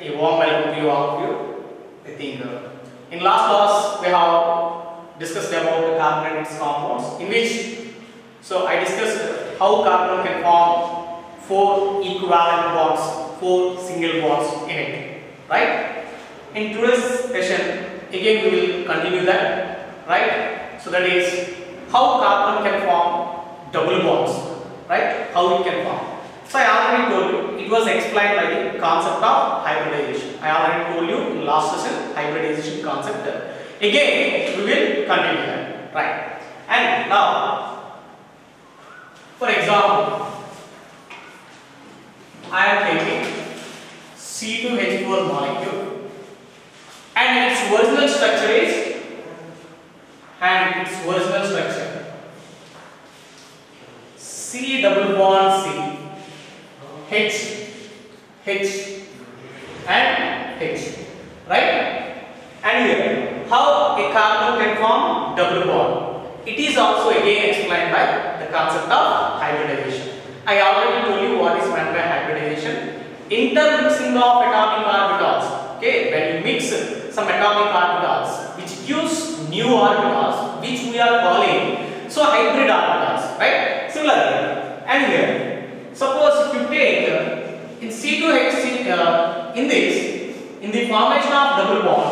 a warm welcome to you all of you. I think in last class we have discussed about the carbon and its compounds, in which I discussed how carbon can form 4 equivalent bonds, 4 single bonds in it, right? In today's session again we will continue that, right? So that is how carbon can form double bonds, right? How it can form. So I already told you, it was explained by the concept of hybridization. I already told you in last session hybridization concept. Again we will continue that, right? And now, for example, I am taking C2H4 molecule and its original structure is C double bond C, H, and H, right? And here, how a carbon can form double bond? It is also again explained by the concept of hybridization. I already told you what is meant by hybridization. Intermixing of atomic orbitals. Okay, when you mix some atomic orbitals, which gives new orbitals, which we are calling hybrid orbitals, right? Similarly, and here, suppose if you take in C2H, in the formation of double bond,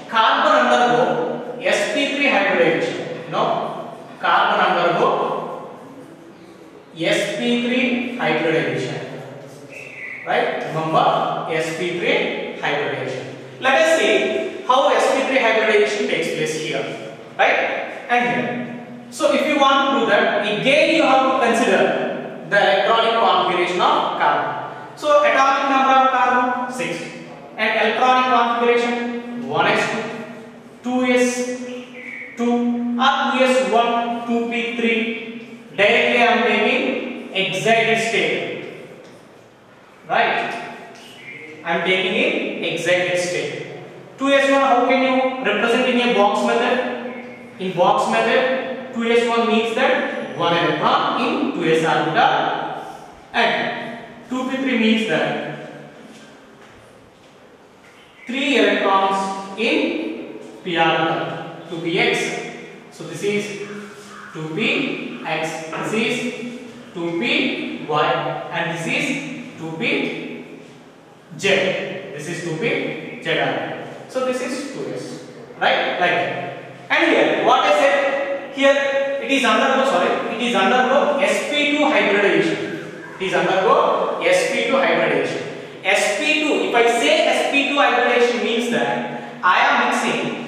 carbon undergo sp3 hybridization. You know, carbon undergo sp3 hybridization, right? Remember sp3 hybridization. Let us see how sp3 hybridization takes place here, right? And here. So if you want to do that, again you have to consider the electronic configuration of carbon. So atomic number of carbon 6 and electronic configuration 1s2, 2s2 or 2s1, 2p3. Directly I am taking excited state, right? I am taking in excited state. 2s1, how can you represent in a box method? In box method, 2s1 means that 1 electron in 2s orbital, and 2p3 means that 3 electrons in p orbital, 2px. So this is 2px, this is 2py, and this is 2pz. This is 2pz orbital. So this is 2s, right? Like that. And here, what I said here, it is undergo sp2 hybridization. It is undergo sp2 hybridization. sp2, if I say sp2 hybridization means that I am mixing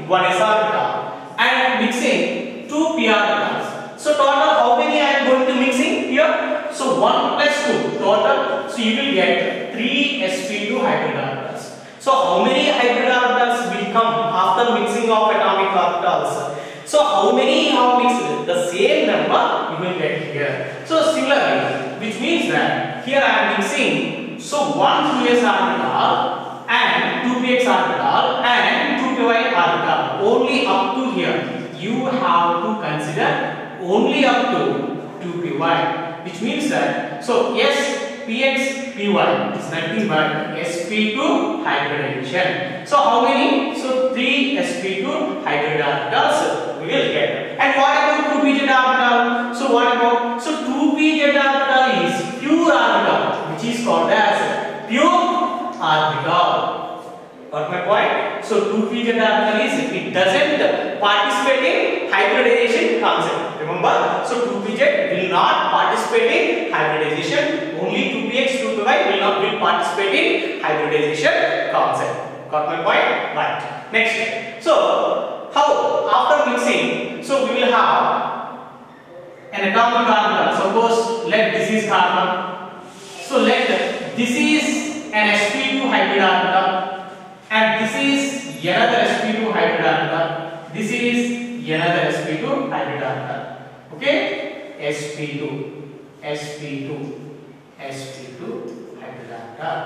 one s orbital and mixing 2 p orbitals. So total how many I am going to mixing here? So 1 plus 2 total. So you will get 3 sp2 hybrid orbitals. So how many hybrid orbitals will come after mixing of atomic orbitals? So how many you have mixed? The same number you will get here. So similarly, which means that here I am mixing 1 2s orbital and 2px orbital and 2py orbital. Only up to here you have to consider only up to 2py, which means that px py is nothing but sp2 hybridization. So how many? So 3 sp2 hybrid orbitals we will get. And what about 2pz orbital? So what about? So 2pz orbital is pure orbital, which is called as pure orbital. Got my point? So 2pz orbital is, it doesn't participate in hybridization concept. Remember? So 2pz will not participate in hybridization. Only 2px, 2py will participate in hybridization concept. Got my point? Right. Next. So how after mixing? So we will have an atomic orbital. Suppose let this is carbon. So let this is an sp2 hybrid orbital, and this is another sp2 hybrid orbital. This is another sp2 hybrid orbital. Okay? sp2 hybrid orbital.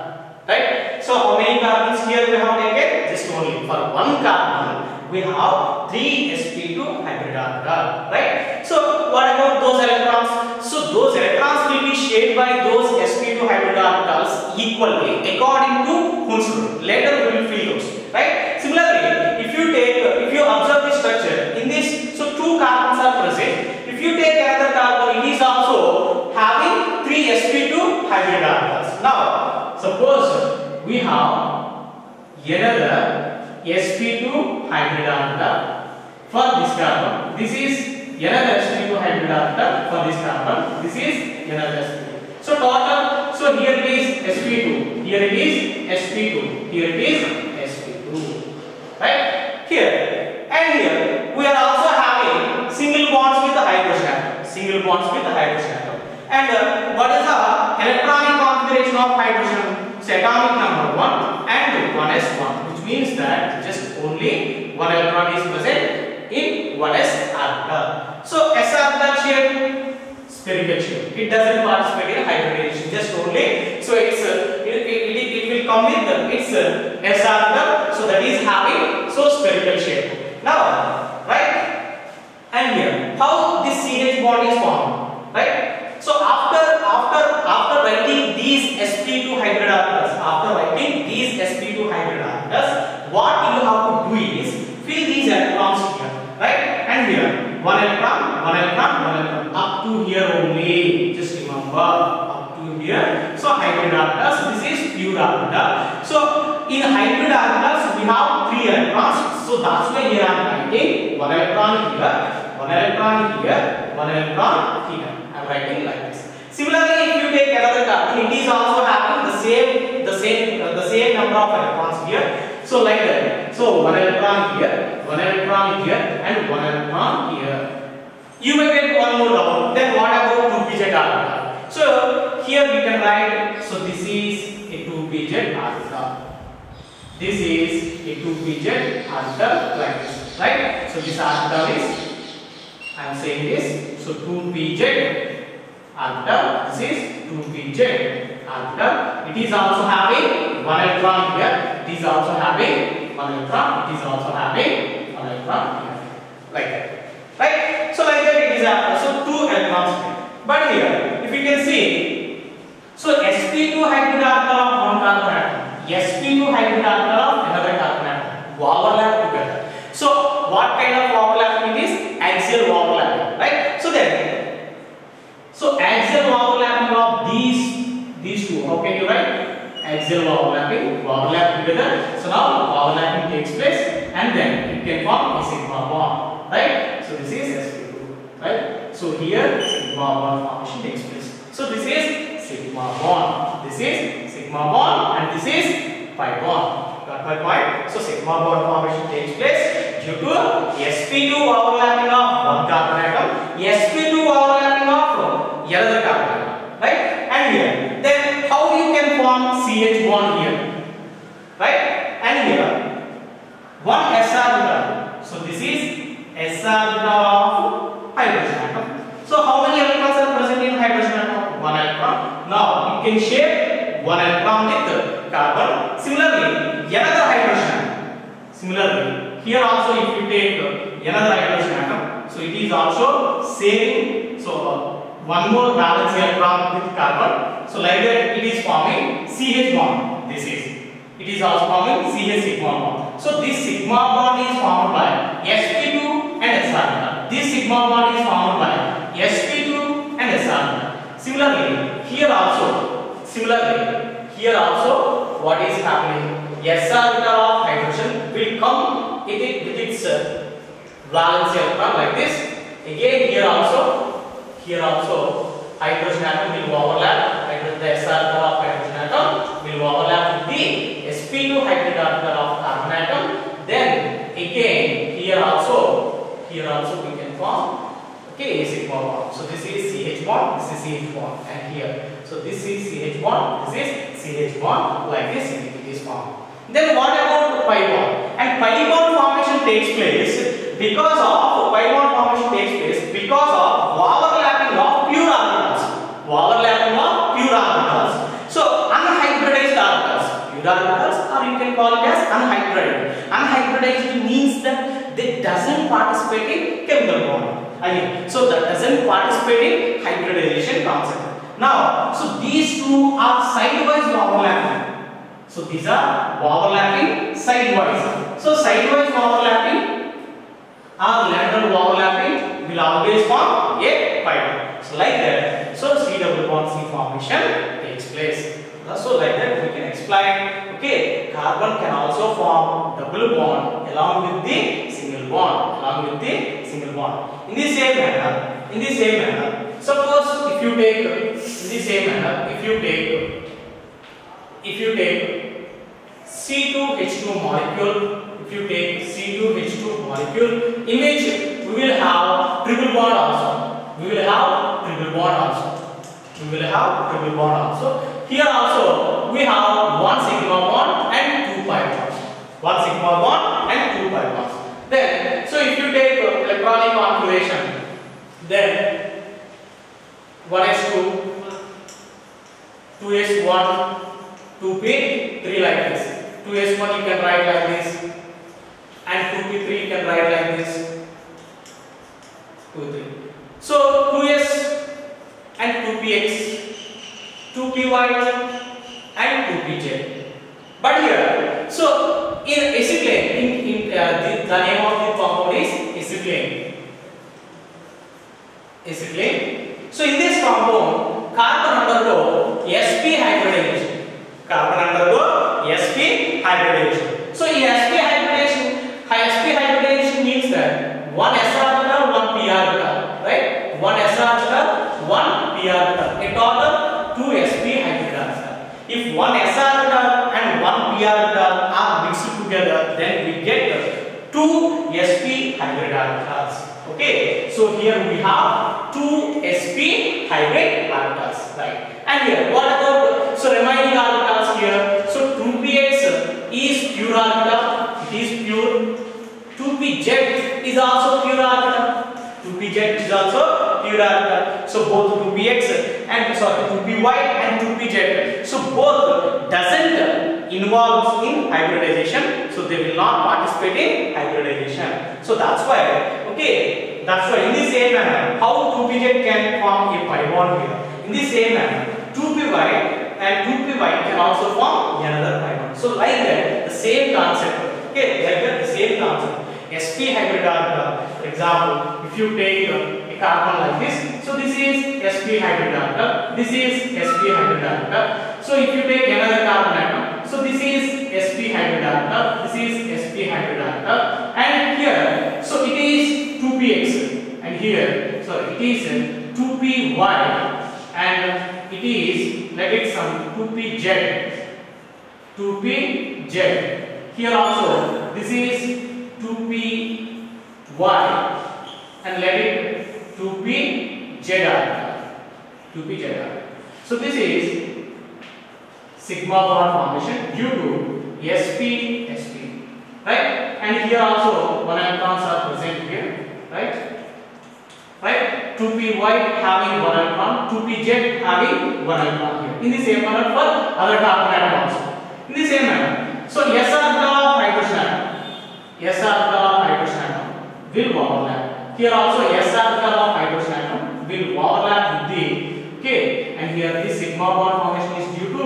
Right? So how many carbons here we have taken? Just only for one carbon we have 3 sp2 hybrid orbital. Right? So what about those electrons? So those electrons will be shared by those sp2 hybrid orbitals equally according to Hund's rule. Later we will fill those, right? Similarly, if you observe this structure in this, so two carbons are present. If you take another carbon, it is also having 3 sp2 hybrid orbitals. Now suppose we have another sp2 hybrid orbital for this carbon. This is another sp2 hybrid orbital for this carbon. This is another sp2. So total, so here it is sp2, here it is sp2, here it is sp2, right? Here and here we are also having single bonds with the hydrogen atom, single bonds with the hydrogen atom. And what is the electronic configuration of hydrogen? So atomic number 1 and 1s1, which means that just only one electron is present in 1s orbital. So s orbital shape, spherical shape. It doesn't participate in hybridization, just only. So it's it will come with its s orbital. So that is having so spherical shape. Now, right? And here, how this CH bond is formed, right? So after writing these sp2 hybrid orbitals, what you have to do is fill these electrons here, right? And here, one electron, up to here only. Just remember, up to here. So hybrid orbitals. This is pure orbital. So in hybrid orbitals, we have 3 electrons. So that's why here I am writing one electron here, one electron here, one electron here. I am writing like this. Similarly, if you take another carbon, it is also having the same number of electrons here. So like that. So one electron here, and one electron here. You may get one more doubt. Then what about 2pz orbital? So here we can write. So this is a 2pz orbital. This is a 2pz orbital like this, right? So this orbital is, I am saying this. So 2pz orbital. This is 2pz orbital. It is also having one electron here. It is also having one electron. It is also having one electron here, like that, right? So like that it is so 2 electrons here. But here, if you can see, so sp2 hybrid orbital of one carbon atom, sp2 hybrid orbital of another carbon atom overlap together. So what kind of overlapping it is? Axial overlapping, right? So then, so axial overlapping of these two. How can you write? Axial overlapping, overlap together. So now overlapping takes place, and then it can form a sigma bond, right? So this is sp2, right? So here sigma bond formation takes place. So this is sigma bond, this is sigma bond, and this is pi bond. Got my point? So sigma bond formation takes place due to sp2 overlapping of one carbon atom, sp2 overlapping of another carbon atom, right? And here, then how you can form CH bond here, right? And here, one s orbital. So this is s orbital of hydrogen atom. So how many electrons are present in hydrogen atom? One electron. Now it can share one electron with carbon. Similarly, another hydrogen atom. Similarly, here also if you take another hydrogen atom, so it is also sharing. So one more valence electron with carbon. So like that it is forming CH bond. This is. It is also forming CH sigma bond. So this sigma bond is formed by sp2 and s orbital. This sigma bond is formed by sp2 and s orbital. Similarly, here also what is happening? S orbital of hydrogen will come with its valence electron like this. Again here also hydrogen atom will overlap. The s orbital of hydrogen atom will overlap with the sp2 hybrid orbital of carbon atom. Then again here also we can form a sigma bond. So this is CH bond, this is CH bond, and here. So this is CH bond, this is CH bond. Like this it is formed. Then what about pi bond? And pi bond formation takes place because of overlapping of pure orbitals. So unhybridized orbitals, pure orbitals, or you can call it as unhybridized. Unhybridized means that they doesn't participate in chemical bond. So that doesn't participate in hybridization concept. Now, so these two are sidewise overlapping. So these are overlapping sidewise. So sidewise overlapping or lateral overlapping will always form a pi bond. So like that. So C double bond C formation takes place. So like that we can explain. Okay, carbon can also form double bond along with the single bond. In the same manner, suppose if you take C2H2 molecule, in which we will have triple bond also. Here also we have one sigma bond and two pi bonds. Then, so if you take electronic configuration, then 1s2, 2s1, 2p3 like this. 2s1 you can write like this, and 2p3 you can write like this. 2, 3. So 2s and 2px, 2py and 2pz. But here, so in acetylene, the name of the compound is acetylene. So in this compound, carbon undergo sp hybridization. So in sp hybridization means that one s orbital, one p orbital, right? One s orbital, one p orbital. A total two sp hybridization. If one s orbital and one p orbital are mixed together, then we get two sp hybrid orbitals. Okay, so here we have two sp hybrid orbitals, right? And here, what about remaining orbitals here? So 2px is pure orbital, it is pure. 2pz is also pure orbital. So both 2px and 2py and 2pz. So both doesn't involve in hybridization. So they will not participate in hybridization. So that's why, okay, in the same manner, how 2pz can form a pi bond here? In the same manner, 2py and 2py can also form another pi bond. So like that, the same concept. Okay, like that, the same concept. sp hybrid orbital. For example, if you take a carbon like this, so this is sp hybrid orbital, this is sp hybrid orbital. So if you take another carbon atom, so this is sp hybrid orbital, this is sp hybrid orbital, and here, so it is 2px, and here, so it is 2py, and it is, let it some 2pz. Here also, this is 2py, and let it 2pz. So this is sigma bond formation due to sp, right? And here also one electrons are present here, right? 2py having one electron, 2pz having one electron here. In the same manner for other carbon atom also. In the same manner. So s orbital of hydrogen atom will overlap. Here also s orbital of hydrogen atom will overlap with the, okay, and here this sigma bond formation is due to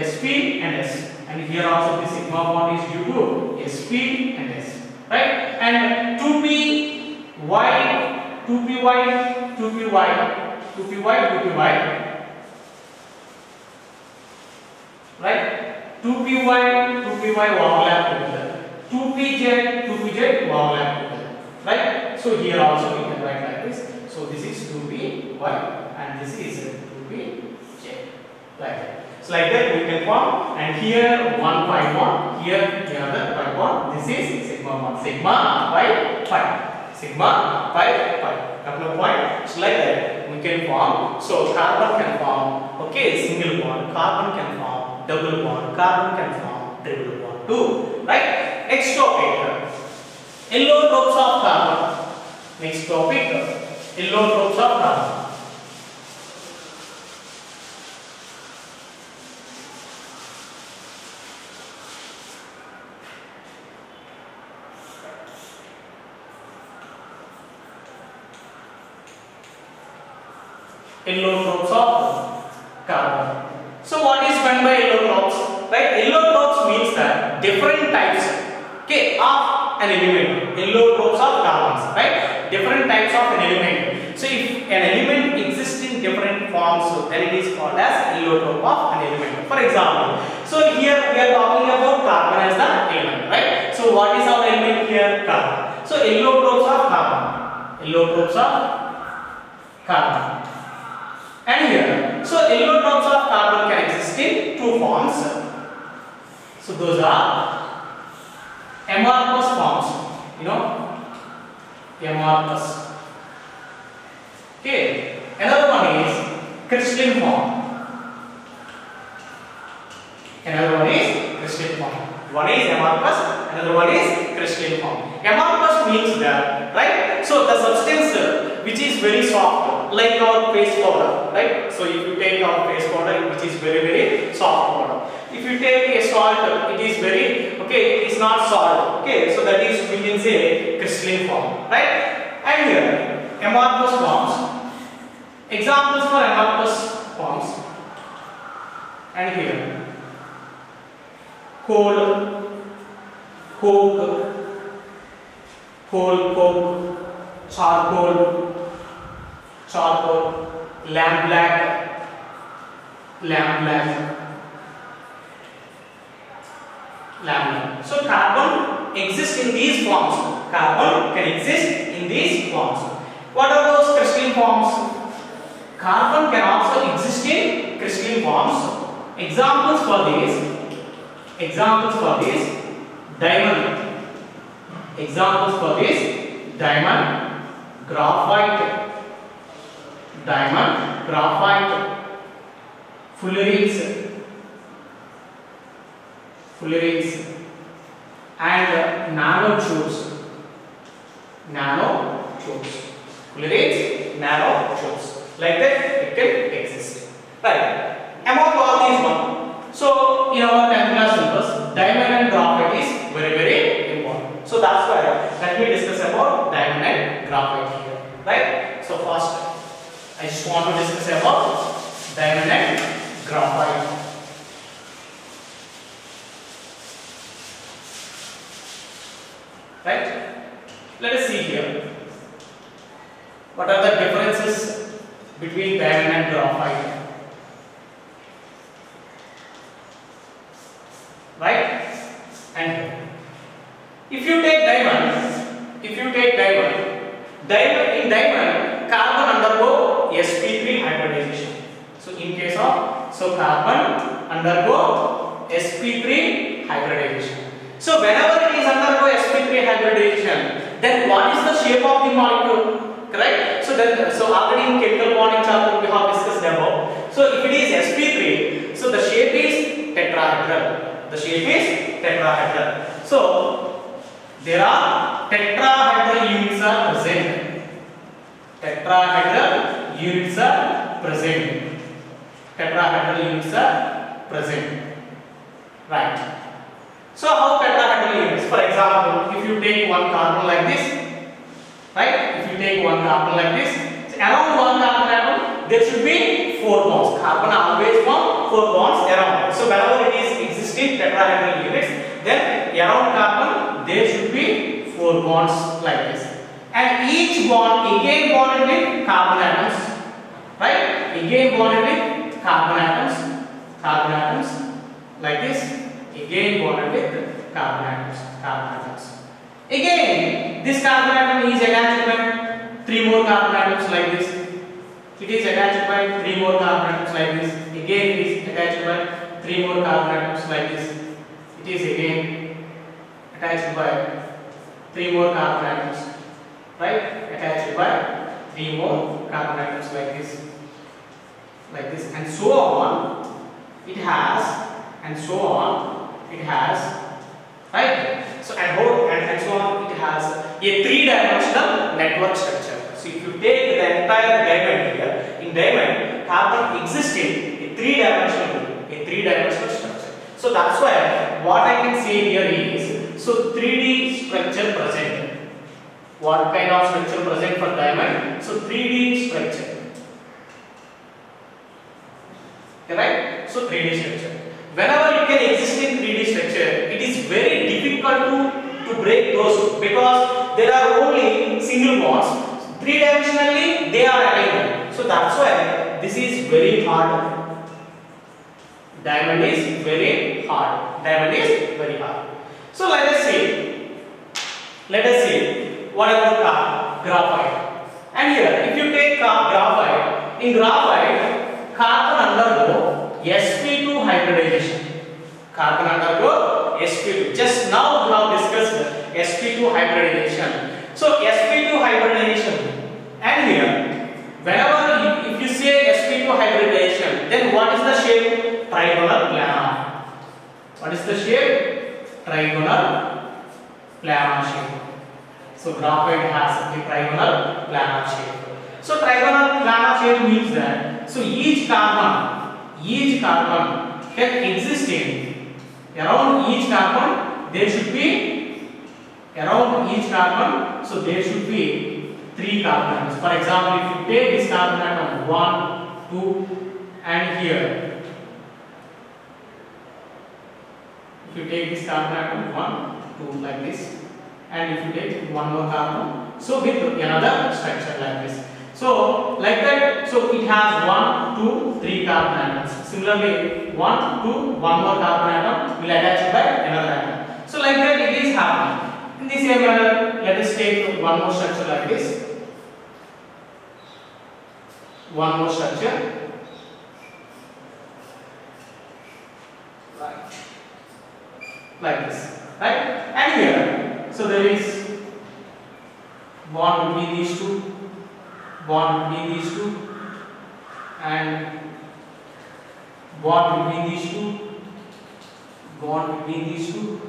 sp and s, and here also this sigma bond is due to sp and s, right? And 2py, 2py, right? 2py overlap together. 2pz overlap together, right? So here also we can write like this. So this is 2py and this is 2pz, like that. So like that we can form, and here one pi bond, here another pi bond. This is sigma bond, sigma pi. Couple of points. So like that we can form. So carbon can form, okay, single bond. Carbon can form double bond. Carbon can form triple bond too. Right? Next topic, allotropes of carbon. Next topic, allotropes of carbon. Allotropes of carbon. So what is meant by allotropes? Right? Allotropes different types, okay, of an element, allotropes of carbons, right? Different types of an element. So if an element exists in different forms, then it is called as allotrope of an element. For example, so here we are talking about carbon as the element, right? So what is our element here? Carbon. So allotropes of carbon, allotropes of carbon. And here, so allotropes of carbon can exist in two forms. So those are amorphous forms, you know, amorphous. Okay, another one is crystalline form. Another one is crystalline form. One is amorphous, another one is crystalline form. Amorphous means that, right? So the substance which is very soft, like our face powder, right? So if you take our face powder, which is very soft powder. If you take a salt, it is very, okay, it is not salt, okay? So that is, we can say, crystalline form, right? And here, amorphous forms. Examples for amorphous forms. And here, coal, coke, coke, charcoal, lampblack, lampblack. So carbon exists in these forms. Carbon can exist in these forms. What are those crystalline forms? Carbon can also exist in crystalline forms. Examples for this, diamond. Examples for this, diamond, graphite, fullerenes, and nanotubes. Fullerenes, nanotubes. Like that, it can exist. Right. Among all these ones, so in our 10th class syllabus, diamond and graphite is very important. So that's why let me discuss about diamond and graphite here. Right. So first, I just want to discuss about diamond and graphite. Right? Let us see here. What are the differences between diamond and graphite? Right? And if you take diamond, in diamond, carbon undergo sp3 hybridization. So in case of, carbon undergo sp3 hybridization. So whenever it is undergo sp3 hybridization, then what is the shape of the molecule? Correct? So already in chemical bonding chapter we have discussed about. So if it is sp3, so the shape is tetrahedral. So there are tetrahedral units are present. Right. So how tetrahedral units? For example, if you take one carbon like this, right? So around one carbon atom, there should be 4 bonds. Carbon always form 4 bonds around. So whenever it is existing tetrahedral units, then around carbon there should be 4 bonds like this. And each bond again bonded with carbon atoms, right? Again bonded with carbon atoms like this. Again bonded with carbon atoms. Again, this carbon atom is attached by 3 more carbon atoms like this. It is attached by 3 more carbon atoms like this. Again, it is attached by 3 more carbon atoms like this. It is again attached by 3 more carbon atoms, right? Attached by 3 more carbon atoms like this, and so on. It has, right? So and so on. It has a 3-dimensional network structure. So if you take the entire diamond here, in diamond, carbon exists in a 3-dimensional structure. So that's why what I can say here is, so 3D structure present. What kind of structure present for diamond? So 3D structure. Right? So 3D structure. whenever it can exist in 3D structure, it is very difficult to break those because there are only single bonds. Three-dimensionally they are aligned. So that's why this is very hard. Diamond is very hard. Diamond is very hard. So let us see. Let us see what about graphite. And here, if you take graphite, in graphite, carbon undergo sp2 hybridization. Carbon undergo sp2. Just now we have discussed sp2 hybridization. So sp2 hybridization, and here, whenever if you say sp2 hybridization, then what is the shape? Trigonal planar. What is the shape? Trigonal planar shape. So graphite has a trigonal planar shape. So trigonal planar shape means that so each carbon can exist in around each carbon there should be around each carbon, so there should be 3 carbons. For example, if you take this carbon atom 1, 2 and here, if you take this carbon atom 1, 2 like this, and if you take one more carbon, so with another structure like this. So like that, so it has 1, 2, 3 carbon atoms. Similarly, 1, 2, one more carbon atom will attach by another atom. So like that it is happening. In this same manner, let us take one more structure like this. One more structure. Right. Like this. Right? And here, so there is bond between these two. Bond between these two. And bond between these two. Bond between these two.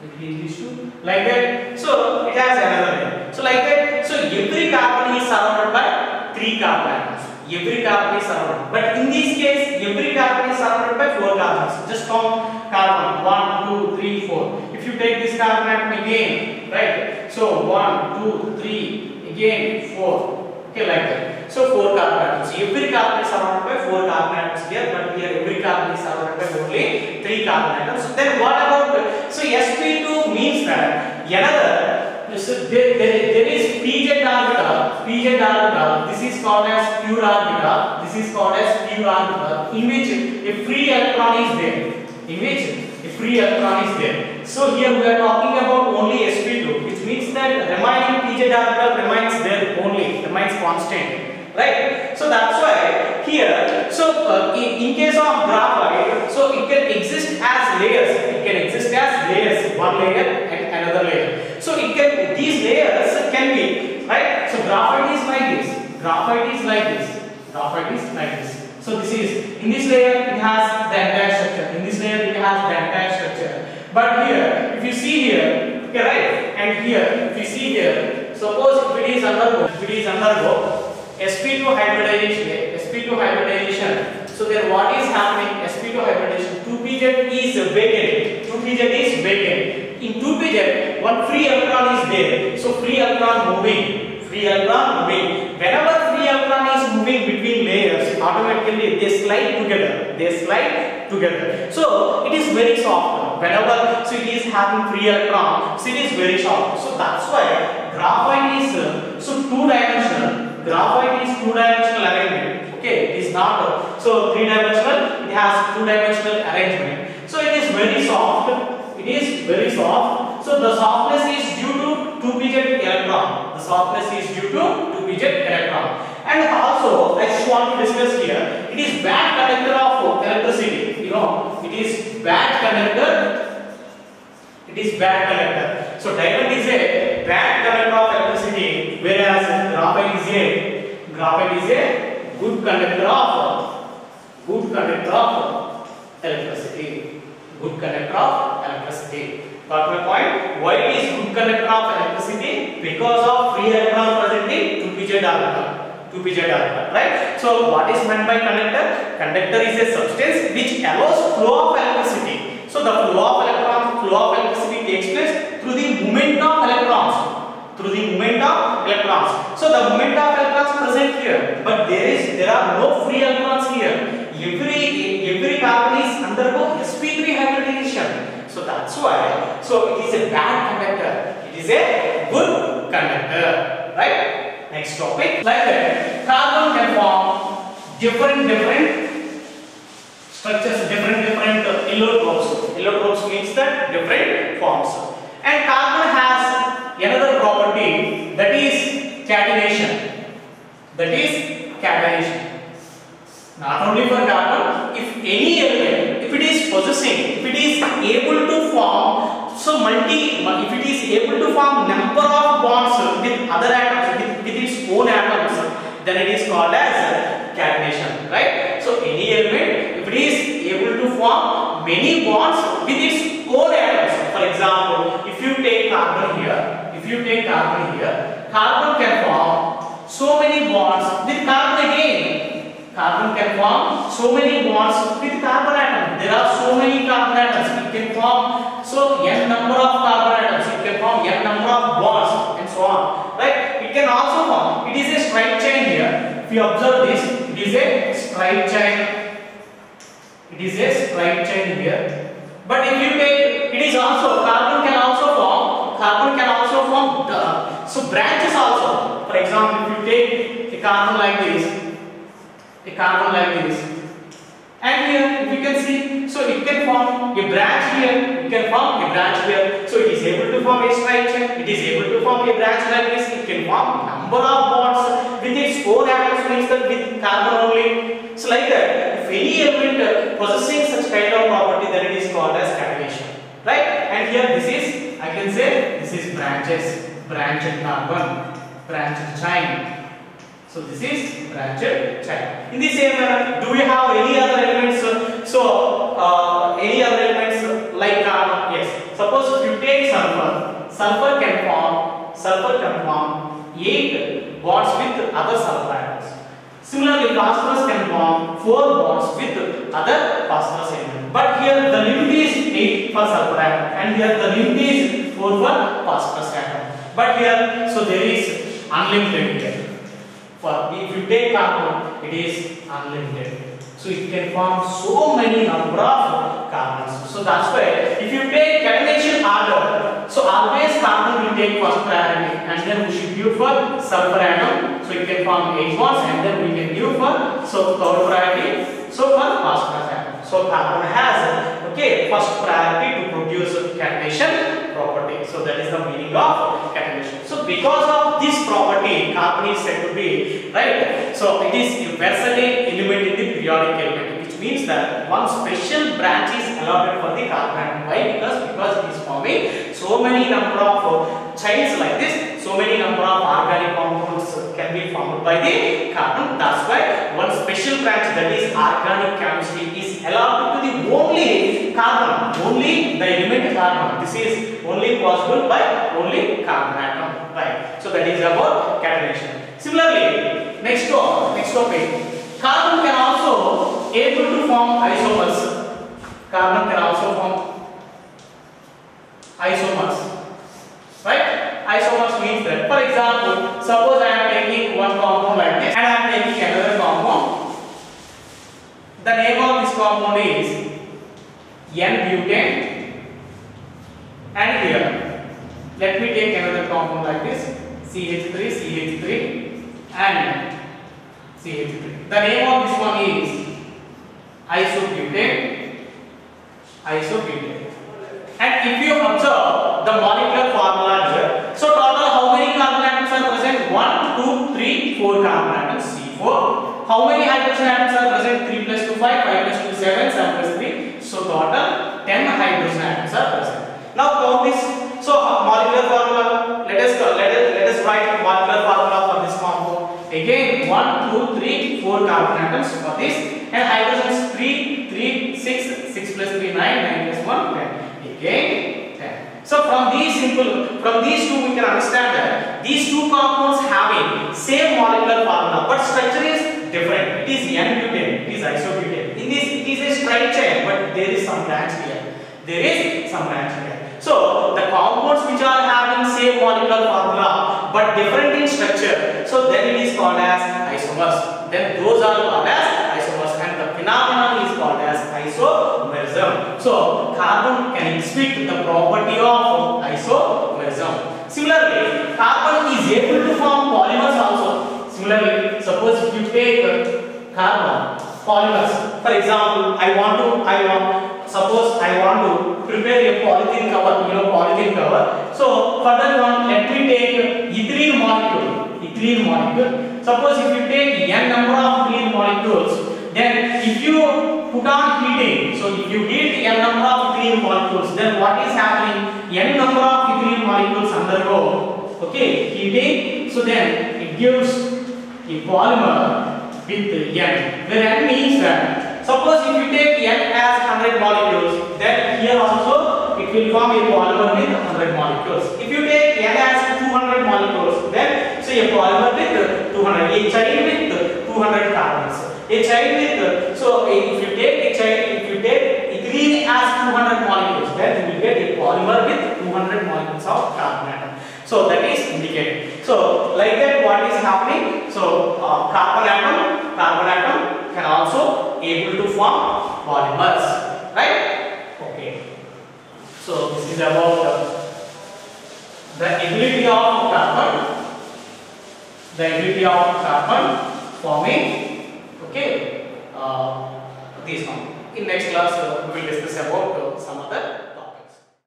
Between these two, like that. So it has another name. So like that. So every carbon is surrounded by 3 carbon atoms. Every carbon is surrounded. But in this case, every carbon is surrounded by 4 carbons. Just count carbon 1, 2, 3, 4. If you take this carbon atom again, right? So 1, 2, 3, again 4. Okay, like that. So 4 carbon atoms. Every carbon is surrounded by 4 carbon atoms here, but here every carbon is surrounded by only 3 carbon atoms. So then what about, so sp2 means that another, so there is pz orbital, this is called as pure orbital, this is called as pure orbital, in which a free electron is there, in which a free electron is there. So here we are talking about only sp2, which means that remaining pz orbital remains there only, remains constant. Right? So that's why here, so in case of graphite, so it can exist as layers. It can exist as layers, one layer and another layer. So it can, these layers can be, right? So graphite is like this. Graphite is like this. Graphite is like this. So this is, in this layer it has the entire structure. In this layer it has the entire structure. But here, if you see here, okay, right? And here, if you see here, suppose if it is undergo sp2 hybridization. So then what is happening? sp2 hybridization. 2pz is vacant. 2pz is vacant. In 2pz, one free electron is there. So free electron moving. Free electron moving. Whenever free electron is moving between layers, automatically they slide together. They slide together. So it is very soft. Whenever, so it is having free electron, so it is very soft. So that's why graphite is so 2-dimensional. Graphite is 2-dimensional arrangement. Okay, it is not so 3-dimensional. It has 2-dimensional arrangement. So it is very soft. It is very soft. So the softness is due to 2pz electron. The softness is due to 2pz electron. And also, I just want to discuss here. It is bad conductor of electricity. You know, it is bad conductor. It is bad conductor. So diamond is a bad conductor of electricity, whereas graphite is a good conductor of electricity. Good conductor of electricity. Got my point? Why it is good conductor of electricity? Because of free electron present in 2pz orbital. Right? So what is meant by conductor? Conductor is a substance which allows flow of electricity. So the flow of electricity takes place through the movement of electrons. So the movement of electrons present here, but there are no free electrons here. Every carbon is undergo sp2 So it is a bad conductor. It is a good conductor, right? Next topic. Like that, carbon can form different structures, different allotropes. Allotropes means that different forms. And carbon has another property, that is catenation. That is catenation. Not only for carbon, if any element, if it is possessing, if it is able to form, if it is able to form number of bonds with other atoms, with its own atoms, then it is called as catenation, right? So any element, if it is able to form many bonds with its own atoms, for example, if you take carbon here, carbon can form so many bonds with carbon again. Carbon can form so many bonds with carbon atom. There are so many carbon atoms. It can form n number of carbon atoms. It can form n number of bonds and so on. Right? It can also form. It is a straight chain here. If you observe this, it is a straight chain. It is a straight chain here. But if you take, it is also carbon can also form. So branches also. For example, if you take a carbon like this. And here, if you can see, so it can form a branch here, so it is able to form a straight chain, it is able to form a branch like this, it can form number of bonds with its own atoms, means that with carbon only. So like that, if any element possessing such kind of property, then it is called as catenation, right? And here this is, I can say, this is branched carbon, branched chain. So this is branched chain. In the same manner, do we have any other elements? Any other elements like carbon? Yes. Suppose if you take sulfur can form 8 bonds with other sulfur atoms. Similarly, phosphorus can form 4 bonds with other phosphorus elements. But here the limit is 8 for sulfur atom, and here the limit is 4 for phosphorus atom. But here, so there is unlimited here. If you take carbon, it is unlimited. So it can form so many number of carbons. So that's why if you take catenation order, so always carbon will take first priority, and then we should give for sulfur atom. So it can form 8 bonds, and then we can give for third priority. So for phosphorus atom. So carbon has first priority to produce catenation property. So that is the meaning of catenation. So because of this property, carbon is said to be, right? So it is a versatile element in the periodic element, which means that one special branch is allotted for the carbon atom. Why? Because it is forming so many number of chains like this, so many number of organic compounds can be formed by the carbon. That's why one special branch, that is organic chemistry, is allotted to the only carbon, only the element carbon. This is only possible by only carbon atom, right? So that is about catenation. Similarly, next topic, carbon can also able to form isomers. Carbon can also form isomers, right? Isomers means that, for example, suppose I am taking one compound like this, and I am taking another compound. The name of this compound is N-butane, and here let me take another compound like this, CH3 and CH3. The name of this one is isobutane. And if you observe the molecular formula here, so total how many carbon atoms are present? 1, 2, 3, 4 carbon atoms, C4. How many hydrogen atoms are present? 3 plus 2, 5, 5 plus 2, 7, 7 plus 3. So total 10 hydrogen atoms are present. Now count this. So molecular formula. Let us write molecular formula for this compound. Again 1, 2, 3, 4 carbon atoms for this, and hydrogens 3, 6, 6 plus 3, 9, 9 plus 1, 10. Again 10. So from these two we can understand that these two compounds having same molecular formula, but structure is different. It is N-butane, it is isobutane. In this it is a straight chain, but there is some branch here. So the compounds which are having same molecular formula but different in structure, so then it is called as isomers. Then those are called as isomers, and the phenomenon is called as isomerism. So carbon can exhibit the property of isomerism. Similarly, carbon is able to form polymers also. Similarly, suppose if you take carbon polymers, for example, suppose I want to prepare a polythene cover, polythene cover. So for that one, let me take ethylene molecule. Suppose if you take n number of ethylene molecules, then if you put on heating, so if you heat n number of ethylene molecules, then what is happening? N number of ethylene molecules undergo, heating. So then it gives a polymer with n, where n means that suppose if you take n as 100 molecules, then here also it will form a polymer with 100 molecules. If you take n as 200 molecules, then say a polymer with 200, a chain with 200 carbons. A chain with, so if you take ethylene as 200 molecules, then you will get a polymer with 200 molecules of carbon atom. So that is indicated. So like that, what is happening? So carbon atom can also able to form polymers, right? Okay. So this is about the ability of carbon forming. Okay. This one. In next class we will discuss about some other